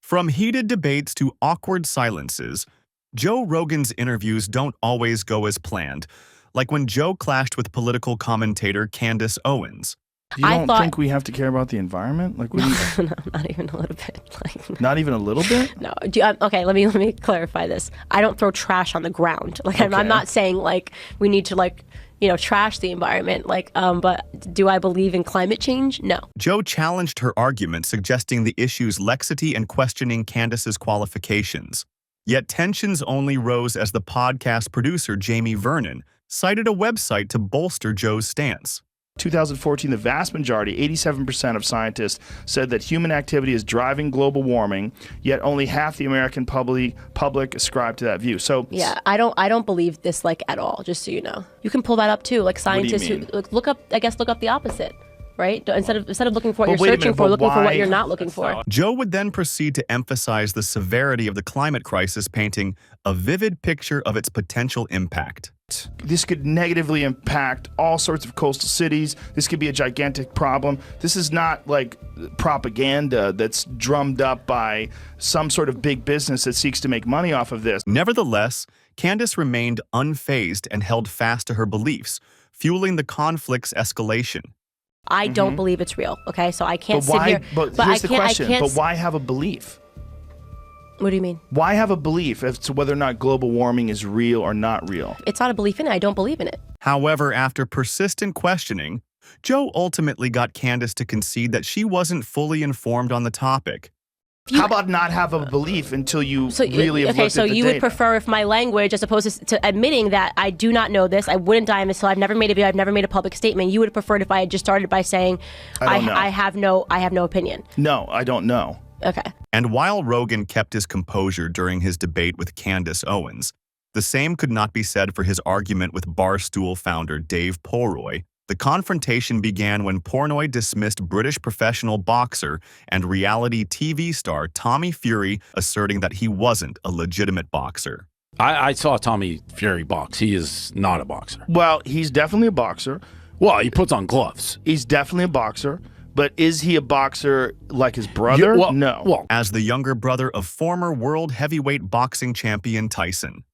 From heated debates to awkward silences, Joe Rogan's interviews don't always go as planned, like when Joe clashed with political commentator Candace Owens. You don't think we have to care about the environment? Like, no, not even a little bit. Like, not even a little bit? No. Okay, let me clarify this. I don't throw trash on the ground. Like, okay. I'm not saying like we need to trash the environment. Like, but do I believe in climate change? No. Joe challenged her argument, suggesting the issue's laxity and questioning Candace's qualifications. Yet tensions only rose as the podcast producer Jamie Vernon cited a website to bolster Joe's stance. 2014, the vast majority, 87% of scientists, said that human activity is driving global warming, yet only half the American public ascribe to that view. So yeah, I don't believe this at all, just so you know. You can pull that up too, like scientists who look up the opposite. Right? Instead of looking for what you're searching for, looking for what you're not looking for. Joe would then proceed to emphasize the severity of the climate crisis, painting a vivid picture of its potential impact. This could negatively impact all sorts of coastal cities. This could be a gigantic problem. This is not like propaganda that's drummed up by some sort of big business that seeks to make money off of this. Nevertheless, Candace remained unfazed and held fast to her beliefs, fueling the conflict's escalation. I don't believe it's real, okay? So I can't sit here. But here's the question. But why have a belief? What do you mean? Why have a belief as to whether or not global warming is real or not real? It's not a belief in it. I don't believe in it. However, after persistent questioning, Joe ultimately got Candace to concede that she wasn't fully informed on the topic. How about not have a belief until you really have looked at the data? So you would prefer if my language, as opposed to admitting that I do not know this, I wouldn't die on this hill, I've never made a video, I've never made a public statement, you would have preferred if I had just started by saying, I have no opinion. No, I don't know. Okay. And while Rogan kept his composure during his debate with Candace Owens, the same could not be said for his argument with Barstool founder Dave Portnoy. The confrontation began when Portnoy dismissed British professional boxer and reality TV star Tommy Fury, asserting that he wasn't a legitimate boxer. I saw Tommy Fury box. He is not a boxer. Well, he's definitely a boxer. Well, he puts on gloves. He's definitely a boxer. But is he a boxer like his brother? No. Well, as the younger brother of former world heavyweight boxing champion Tyson,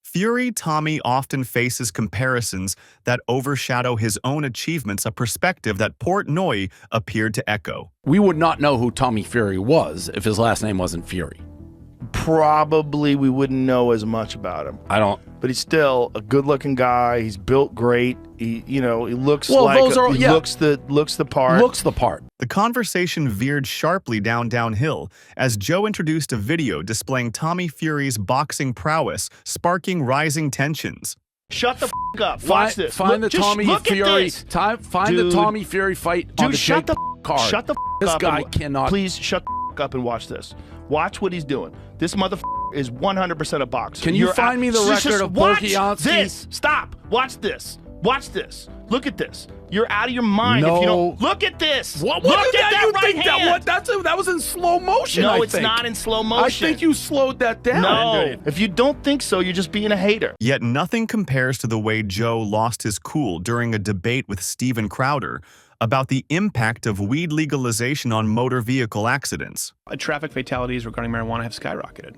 Fury Tommy often faces comparisons that overshadow his own achievements, a perspective that Portnoy appeared to echo. We would not know who Tommy Fury was if his last name wasn't Fury. Probably we wouldn't know as much about him. I don't. But he's still a good-looking guy. He's built great. He looks looks the part. Looks the part. The conversation veered sharply downhill as Joe introduced a video displaying Tommy Fury's boxing prowess, sparking rising tensions. Shut the f up. Watch this. Find the Tommy Fury fight on the shut the card. Shut the f this up. This guy cannot. Please shut the f up and watch this. Watch what he's doing. This motherfucker is 100% a boxer. Can you find me the record of Borkianski? This. Stop. Watch this. Watch this. Look at this. You're out of your mind if you don't. Look at this. Look at that right hand. That was in slow motion. No, it's not in slow motion. I think you slowed that down. No. If you don't think so, you're just being a hater. Yet nothing compares to the way Joe lost his cool during a debate with Steven Crowder about the impact of weed legalization on motor vehicle accidents. Traffic fatalities regarding marijuana have skyrocketed.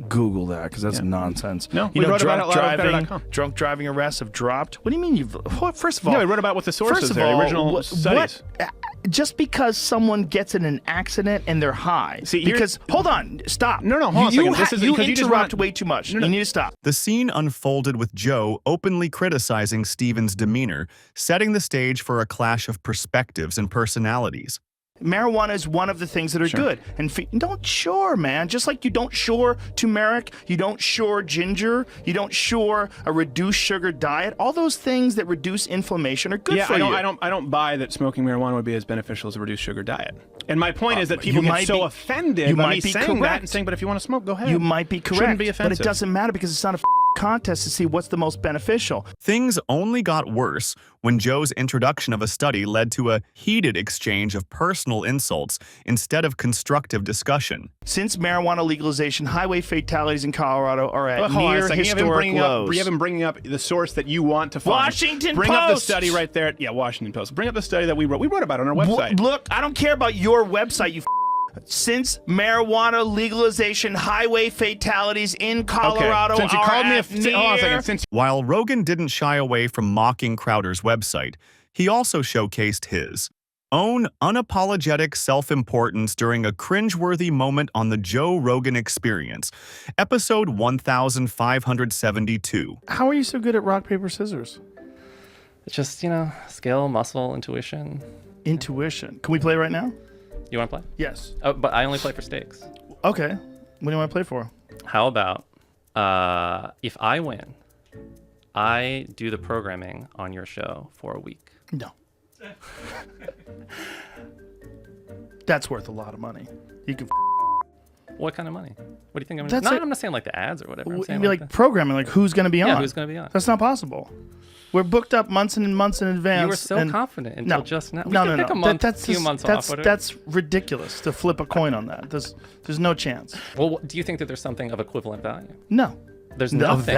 Google that, because that's nonsense. No, we wrote about it drunk driving arrests have dropped. What do you mean you've... First of all... No, we wrote about what the sources are, the original studies. Just because someone gets in an accident and they're high... hold on, stop. No, hold on a second. You interrupt way too much. You need to stop. The scene unfolded with Joe openly criticizing Steven's demeanor, setting the stage for a clash of perspectives and personalities. Marijuana is one of the things that are good. And man. Just like you don't shore turmeric, you don't shore ginger, you don't shore a reduced sugar diet. All those things that reduce inflammation are good for you. I don't buy that smoking marijuana would be as beneficial as a reduced sugar diet. And my point is that people get so offended by me saying that and saying, but if you want to smoke, go ahead. You might be correct. Shouldn't be offensive. But it doesn't matter because it's not a contest to see what's the most beneficial. Things only got worse when Joe's introduction of a study led to a heated exchange of personal insults instead of constructive discussion. Since marijuana legalization, highway fatalities in Colorado are at near historic lows. You have been bringing up the source that you want to find. Washington Post! Bring up the study right there. Yeah, Washington Post. Bring up the study that we wrote. We wrote about it on our website. Look, I don't care about your website, you Since marijuana legalization, highway fatalities in Colorado Since you called me hold on a second. Since While Rogan didn't shy away from mocking Crowder's website, he also showcased his own unapologetic self-importance during a cringeworthy moment on the Joe Rogan Experience, episode 1572. How are you so good at rock, paper, scissors? It's just, skill, muscle, intuition. Intuition. Can we play right now? You want to play? Yes. Oh, but I only play for stakes. Okay. What do you want to play for? How about if I win, I do the programming on your show for a week? No. That's worth a lot of money. You can. What kind of money? What do you think I'm going to do? I'm not saying like the ads or whatever. I'm saying like programming, like who's going to be on. Yeah, who's going to be on. That's not possible. We're booked up months and months in advance. You were so confident until just now. No. Pick a month, few months off. That's ridiculous to flip a coin on that. There's no chance. Well, do you think that there's something of equivalent value? No. There's nothing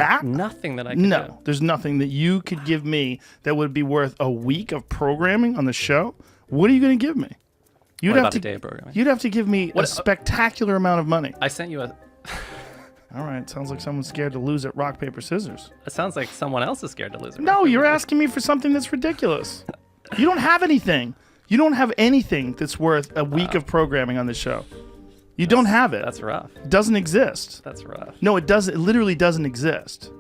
that I can do. There's nothing that you could give me that would be worth a week of programming on the show. What are you going to give me? You'd have to day of programming? You'd have to give me a spectacular amount of money. I sent you a. All right, sounds like someone's scared to lose at rock, paper, scissors. It sounds like someone else is scared to lose. No, you're asking me for something that's ridiculous. You don't have anything. You don't have anything that's worth a week of programming on this show. You don't have it. That's rough. It doesn't exist. That's rough. No, it doesn't. It literally doesn't exist.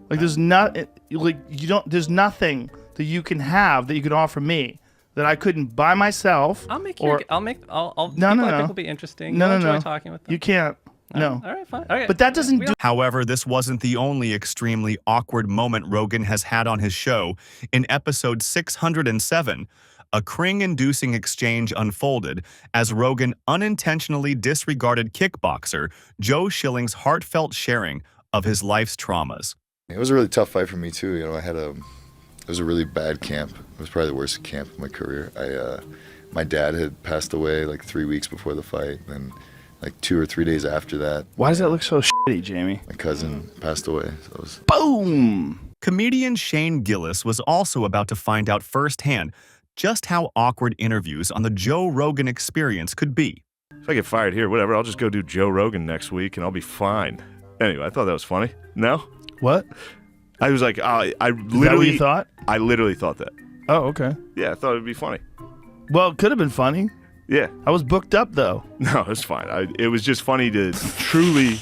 Like there's There's nothing that you can have that you can offer me that I couldn't buy myself. I'll make you. I'll. People I think will be interesting. You'll enjoy talking with them. You can't. No. All right, fine. Okay. But that doesn't do. However, this wasn't the only extremely awkward moment Rogan has had on his show. In episode 607, a cring-inducing exchange unfolded as Rogan unintentionally disregarded kickboxer Joe Schilling's heartfelt sharing of his life's traumas. It was a really tough fight for me too. It was a really bad camp. It was probably the worst camp of my career. My dad had passed away like 3 weeks before the fight, and like 2 or 3 days after that. Why does that look so shitty, Jamie? My cousin passed away. So it was... Boom! Comedian Shane Gillis was also about to find out firsthand just how awkward interviews on the Joe Rogan Experience could be. If I get fired here, whatever, I'll just go do Joe Rogan next week and I'll be fine. Anyway, I thought that was funny. No? What? I was like, I literally... Is that what you thought? I literally thought that. Oh, okay. Yeah, I thought it would be funny. Well, it could have been funny. Yeah. I was booked up, though. No, it's fine. It was just funny to truly...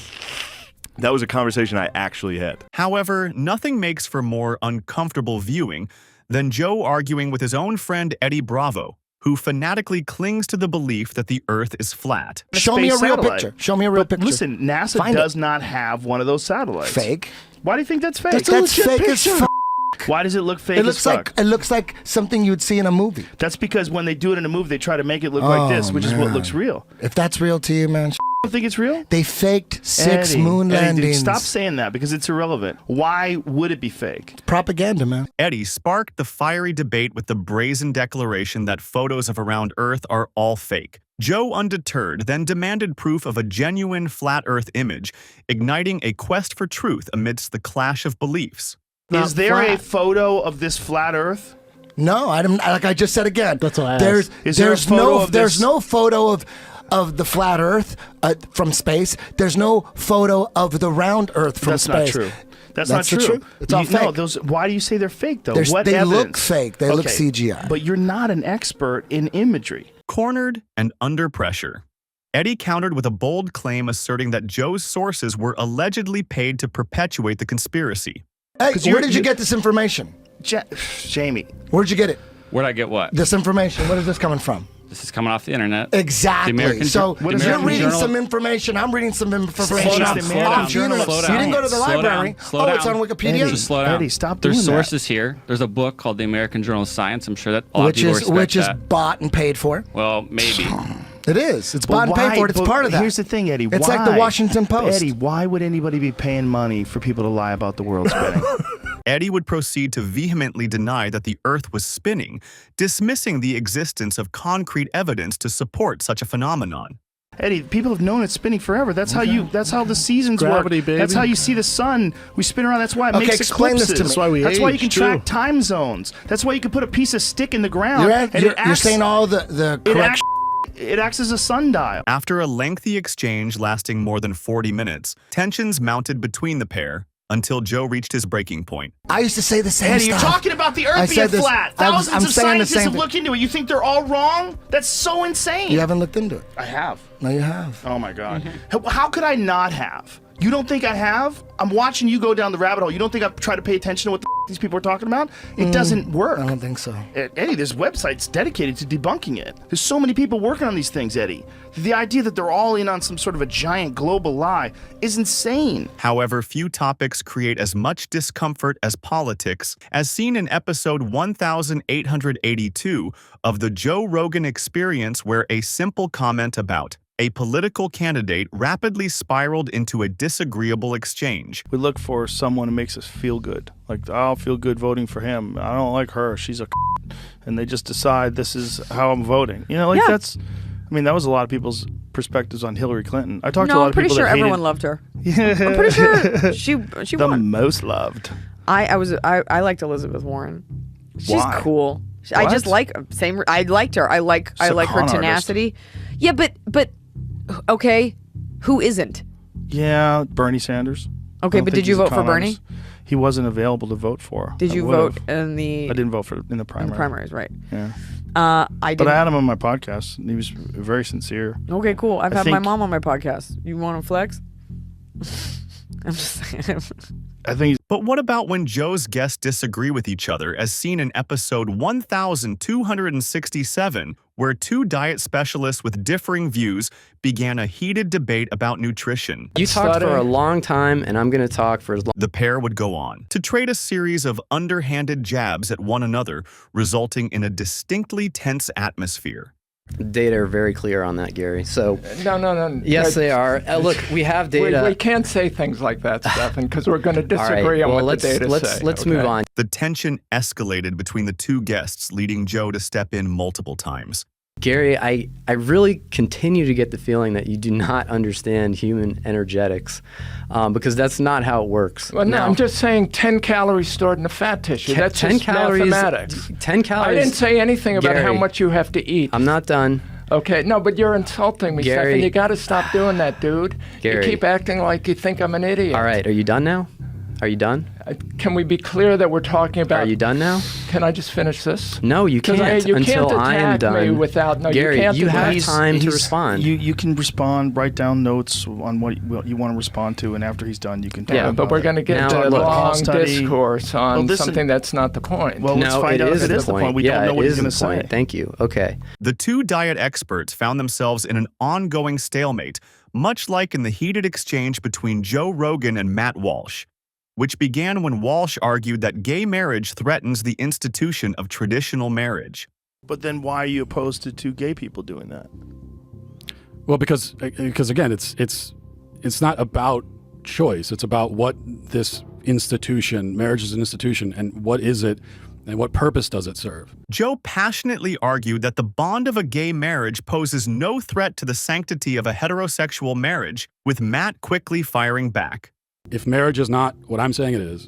That was a conversation I actually had. However, nothing makes for more uncomfortable viewing than Joe arguing with his own friend Eddie Bravo, who fanatically clings to the belief that the Earth is flat. Show me a real picture. Show me a real picture. Listen, NASA does not have one of those satellites. Fake. Why do you think that's fake? That's fake as f***. Why does it look fake as fuck? It looks like something you'd see in a movie. That's because when they do it in a movie, they try to make it look like this, which is what looks real. If that's real to you, man. You don't think it's real? They faked 6 moon landings. Dude, stop saying that because it's irrelevant. Why would it be fake? It's propaganda, man. Eddie sparked the fiery debate with the brazen declaration that photos of around Earth are all fake. Joe, undeterred, then demanded proof of a genuine flat Earth image, igniting a quest for truth amidst the clash of beliefs. Is there a photo of this flat Earth? No, like I just said again. That's what I asked. There's no photo of the flat Earth from space. There's no photo of the round Earth from space. That's not true. That's not true. It's all fake. No, why do you say they're fake, though? What they evidence? look fake. They look CGI. But you're not an expert in imagery. Cornered and under pressure, Eddie countered with a bold claim asserting that Joe's sources were allegedly paid to perpetuate the conspiracy. Hey, where did you get this information? Jamie. Where'd you get it? Where'd I get what? This information. Where is this coming from? This is coming off the internet. Exactly. So you're reading some information. I'm reading some information off the internet. You didn't go to the library. Slow down. It's on Wikipedia. Just slow down. Eddie, stop doing There's that. sources here. There's a book called the American Journal of Science. I'm sure that a lot of people respect which is that. bought and paid for. Well, maybe. It is. It's bought and paid for. It's part of that. Here's the thing, Eddie. It's like the Washington Post. Eddie, why would anybody be paying money for people to lie about the world spinning? Eddie would proceed to vehemently deny that the Earth was spinning, dismissing the existence of concrete evidence to support such a phenomenon. Eddie, people have known it's spinning forever. That's how the seasons Gravity, work. baby. That's how you see the sun. We spin around. That's why it makes explain eclipses. this to me. That's why we That's why you age, can too. track time zones. That's why you can put a piece of stick in the ground. You're saying all the correct it acts as a sundial. After a lengthy exchange lasting more than 40 minutes, tensions mounted between the pair until Joe reached his breaking point. I used to say the same Eddie, stuff. you're talking about the Earth being flat. Thousands of scientists have looked into it. You think they're all wrong? That's so insane. You haven't looked into it. I have. No, you have. Oh my God. How could I not have? You don't think I have? I'm watching you go down the rabbit hole. You don't think I've tried to pay attention to what the these people are talking about? It doesn't work. I don't think so. Eddie, there's websites dedicated to debunking it. There's so many people working on these things, Eddie. The idea that they're all in on some sort of a giant global lie is insane. However, few topics create as much discomfort as politics, as seen in episode 1882 of the Joe Rogan Experience, where a simple comment about a political candidate rapidly spiraled into a disagreeable exchange. We look for someone who makes us feel good. Like, I'll feel good voting for him. I don't like her. She's a and they just decide this is how I'm voting. You know, like that's, I mean, that was a lot of people's perspectives on Hillary Clinton. I talked to a lot of people that hated. I'm pretty sure everyone loved her. Yeah. I'm pretty sure she the won. most loved. I liked Elizabeth Warren. She's Why? Cool. I just like I liked her. I like her tenacity. Artist. Yeah, but okay, who isn't? Yeah, Bernie Sanders. Okay, but did you vote for Bernie? He wasn't available to vote for. Did you vote in the? I didn't vote for in the primary. In the primaries, right? Yeah. I did. But I had him on my podcast, and he was very sincere. Okay, cool. I've had my mom on my podcast. You want to flex? I'm just saying. I think. But what about when Joe's guests disagree with each other, as seen in episode 1267, where two diet specialists with differing views began a heated debate about nutrition? You talked for a long time, and I'm going to talk for as long. The pair would go on to trade a series of underhanded jabs at one another, resulting in a distinctly tense atmosphere. Data are very clear on that, Gary. So no. Yes, they are. Look, we have data. We can't say things like that, Stefan, because we're going to disagree on what the data say. Let's move on. The tension escalated between the two guests, leading Joe to step in multiple times. Gary, I really continue to get the feeling that you do not understand human energetics, because that's not how it works. Well, no, I'm just saying 10 calories stored in the fat tissue. That's 10 just calories, mathematics. 10 calories. I didn't say anything about Gary, how much you have to eat. I'm not done. Okay, no, but you're insulting me, Gary, Stefan. You got to stop doing that, dude. Gary, you keep acting like you think I'm an idiot. All right, are you done now? Are you done? Can we be clear that we're talking about... Are you done now? Can I just finish this? No, you can't until I am done. Me without, no, Gary, you have time to respond. You can respond, write down notes on what you want to respond to, and after he's done, you can talk about but we're going to get into a long discourse on well, something that's not the point. Well, let's find out if it is the point. We don't know what he's going to say. Thank you. Okay. The two diet experts found themselves in an ongoing stalemate, much like in the heated exchange between Joe Rogan and Matt Walsh, which began when Walsh argued that gay marriage threatens the institution of traditional marriage. But then why are you opposed to two gay people doing that? Well, because again, it's not about choice. It's about what this institution, marriage is an institution, and what is it, and what purpose does it serve? Joe passionately argued that the bond of a gay marriage poses no threat to the sanctity of a heterosexual marriage, with Matt quickly firing back. If marriage is not what I'm saying it is,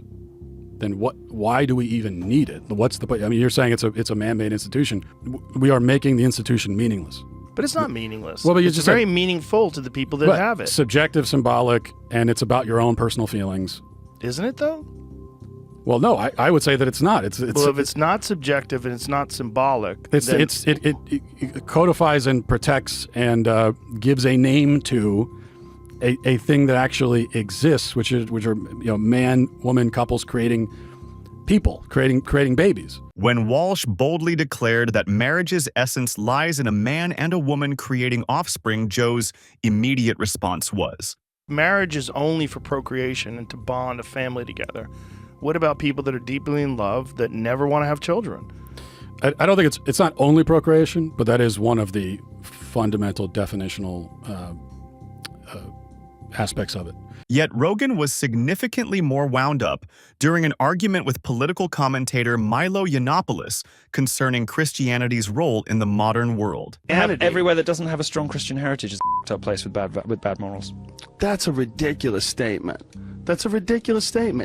then why do we even need it? What's the point? I mean, you're saying it's a man-made institution. We are making the institution meaningless. But it's not meaningless. Well, but it's very meaningful to the people that have it. Subjective, symbolic, and it's about your own personal feelings. Isn't it, though? Well, no, I would say that it's not. Well, if it's not subjective and it's not symbolic, it codifies and protects and gives a name to a thing that actually exists, which are man, woman couples creating people, creating babies. When Walsh boldly declared that marriage's essence lies in a man and a woman creating offspring, Joe's immediate response was, marriage is only for procreation and to bond a family together. What about people that are deeply in love that never want to have children? I don't think it's not only procreation, but that is one of the fundamental definitional aspects of it. Yet Rogan was significantly more wound up during an argument with political commentator Milo Yiannopoulos concerning Christianity's role in the modern world. Everywhere that doesn't have a strong Christian heritage is a up place with bad morals. That's a ridiculous statement.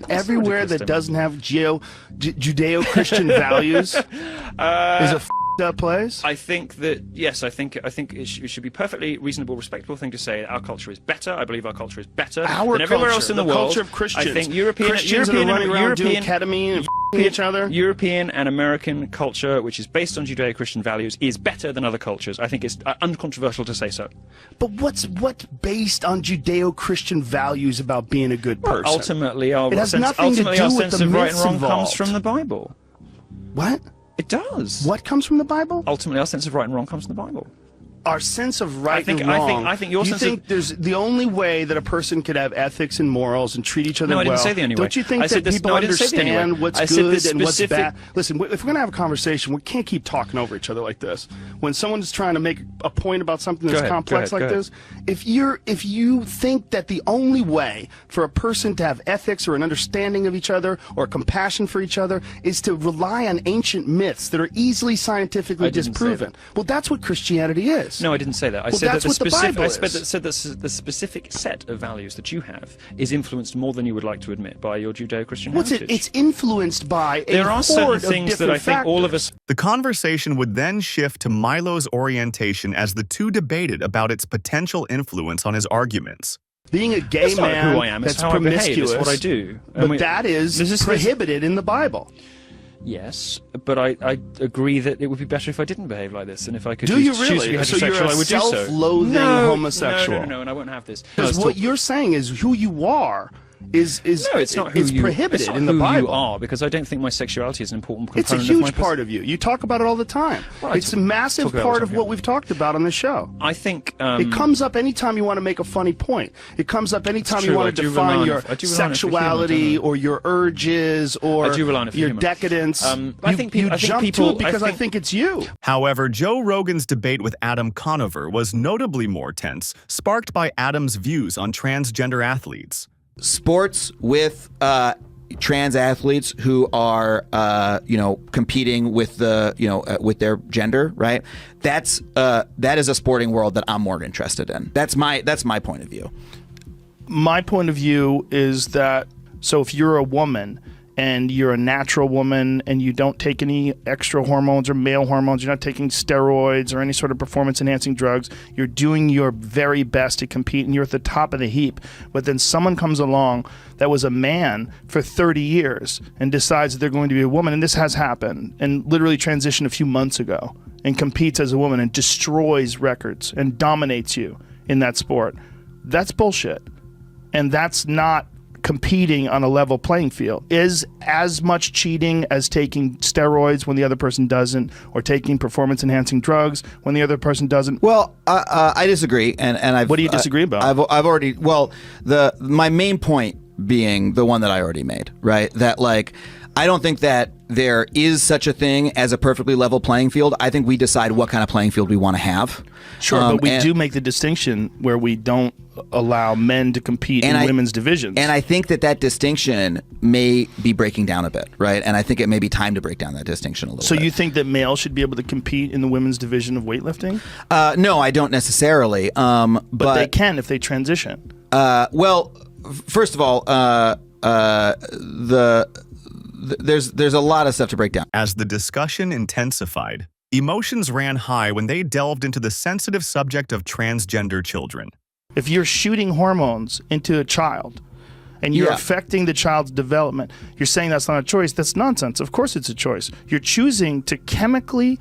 Everywhere that doesn't have Judeo-Christian values is a up place? I think that yes, I think it should be perfectly reasonable, respectable thing to say that our culture is better. I believe our culture is better than everywhere else in the world. Culture of Christians. I think Christians are running around doing ketamine and each other. European and American culture, which is based on Judeo-Christian values, is better than other cultures. I think it's uncontroversial to say so. But what's based on Judeo-Christian values about being a good person? Well, ultimately, our sense of right and wrong comes from the Bible. What? It does. What comes from the Bible? Ultimately, our sense of right and wrong comes from the Bible. Our sense of right and wrong. I think your sense of... there's the only way that a person could have ethics and morals and treat each other well. No, I didn't say the only way. Don't you think that people understand what's good and what's bad? Listen, if we're going to have a conversation, we can't keep talking over each other like this. When someone's trying to make a point about something that's complex like this, if you think that the only way for a person to have ethics or an understanding of each other or compassion for each other is to rely on ancient myths that are easily scientifically disproven, well, that's what Christianity is. No, I didn't say that. I said that the specific set of values that you have is influenced more than you would like to admit by your Judeo-Christian heritage. It's influenced by there are certain things that I think all of us... The conversation would then shift to Milo's orientation as the two debated about its potential influence on his arguments. Being a gay man that's promiscuous, what I do. But that is prohibited in the Bible. Yes, but I agree that it would be better if I didn't behave like this, and if I could choose to be heterosexual, I would do so. Self-loathing homosexual. No, and I won't have this. Because what you're saying is who you are is it's not who you prohibited it's not in the who Bible. You are, because I don't think my sexuality is an important component. It's a huge part of you. You talk about it all the time. Well, it's a massive part of what we've talked about on the show. I think it comes up anytime you want to make a funny point. It comes up anytime you want to define your sexuality or your urges or your decadence. I think people jump to it because I think it's you. However, Joe Rogan's debate with Adam Conover was notably more tense, sparked by Adam's views on transgender athletes. Sports with trans athletes who are competing with with their gender, right? That is a sporting world that I'm more interested in. That's my point of view. My point of view is that if you're a woman and you're a natural woman and you don't take any extra hormones or male hormones, you're not taking steroids or any sort of performance-enhancing drugs, you're doing your very best to compete and you're at the top of the heap, but then someone comes along that was a man for 30 years and decides that they're going to be a woman, and this has happened, and literally transitioned a few months ago, and competes as a woman and destroys records and dominates you in that sport. That's bullshit. And that's not competing on a level playing field. Is as much cheating as taking steroids when the other person doesn't, or taking performance-enhancing drugs when the other person doesn't. Well, I disagree, and I've. What do you disagree about? I've already. Well, my main point being the one that I already made, right? That I don't think that there is such a thing as a perfectly level playing field. I think we decide what kind of playing field we want to have. Sure, but we do make the distinction where we don't allow men to compete in women's divisions. And I think that distinction may be breaking down a bit, right? And I think it may be time to break down that distinction a little bit. So you think that males should be able to compete in the women's division of weightlifting? No, I don't necessarily. But they can if they transition. Well, first of all, there's a lot of stuff to break down. As the discussion intensified, emotions ran high when they delved into the sensitive subject of transgender children. If you're shooting hormones into a child and you're affecting the child's development, you're saying that's not a choice. That's nonsense. Of course it's a choice. You're choosing to chemically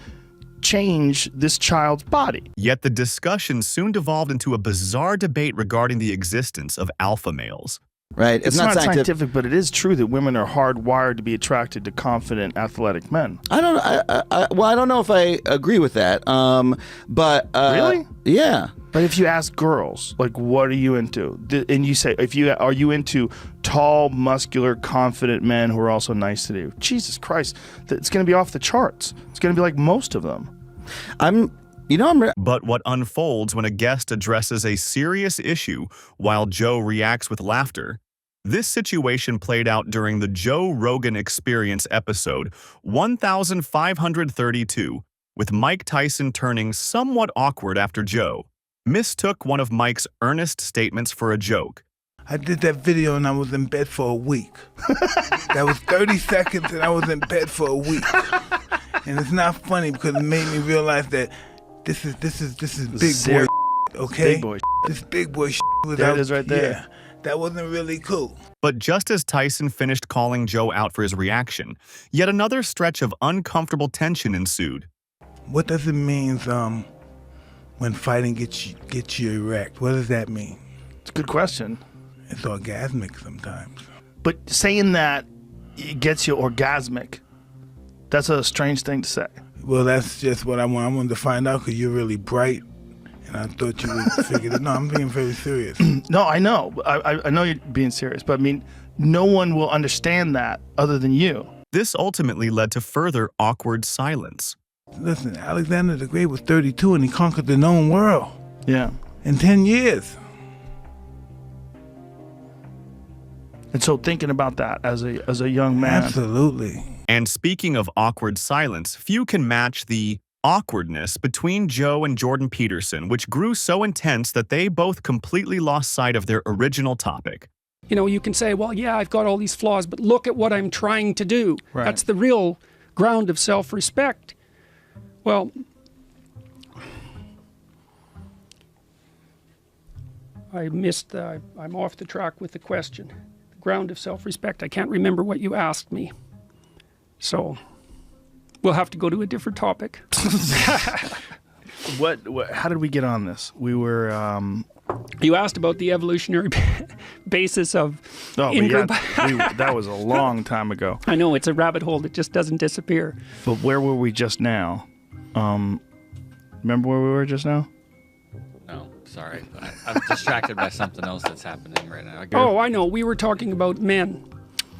change this child's body. Yet the discussion soon devolved into a bizarre debate regarding the existence of alpha males. Right. It's not scientific, but it is true that women are hardwired to be attracted to confident, athletic men. I don't know if I agree with that. But really? Yeah. But if you ask girls, what are you into? And you say, are you into tall, muscular, confident men who are also nice to you? Jesus Christ, it's going to be off the charts. It's going to be like most of them. But what unfolds when a guest addresses a serious issue while Joe reacts with laughter? This situation played out during the Joe Rogan Experience episode 1532, with Mike Tyson turning somewhat awkward after Joe mistook one of Mike's earnest statements for a joke. I did that video and I was in bed for a week. That was 30 seconds and I was in bed for a week. And it's not funny because it made me realize that this is big boy, okay? Big boy. This big boy without. There it is right there. Yeah, that wasn't really cool. But just as Tyson finished calling Joe out for his reaction, yet another stretch of uncomfortable tension ensued. What does it mean when fighting gets you erect? What does that mean? It's a good question. It's orgasmic sometimes. But saying that it gets you orgasmic, that's a strange thing to say. Well, that's just what I wanted to find out because you're really bright, and I thought you would figure it. No, I'm being very serious. No, I know. I know you're being serious, but I mean, no one will understand that other than you. This ultimately led to further awkward silence. Listen, Alexander the Great was 32 and he conquered the known world. Yeah. In 10 years. And so thinking about that as a young man. Absolutely. And speaking of awkward silence, few can match the awkwardness between Joe and Jordan Peterson, which grew so intense that they both completely lost sight of their original topic. You know, you can say, well, yeah, I've got all these flaws, but look at what I'm trying to do. Right. That's the real ground of self-respect. Well, I'm off the track with the question. The ground of self-respect. I can't remember what you asked me. So we'll have to go to a different topic. What? How did we get on this? We were. You asked about the evolutionary basis of. Oh, that was a long time ago. I know, it's a rabbit hole that just doesn't disappear. But where were we just now? Remember where we were just now? No, sorry. I'm distracted by something else that's happening right now. Oh, I know. We were talking about men.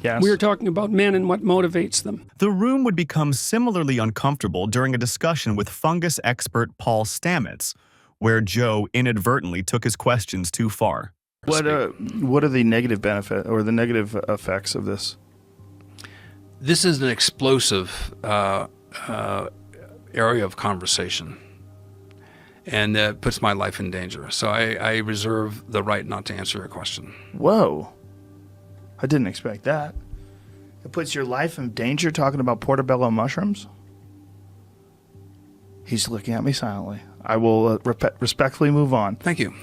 Yes. We were talking about men and what motivates them. The room would become similarly uncomfortable during a discussion with fungus expert Paul Stamets, where Joe inadvertently took his questions too far. What are the negative benefit or the negative effects of this? This is an explosive area of conversation, and that puts my life in danger. So I reserve the right not to answer your question. Whoa. I didn't expect that. It puts your life in danger talking about portobello mushrooms? He's looking at me silently. I will respectfully move on. Thank you.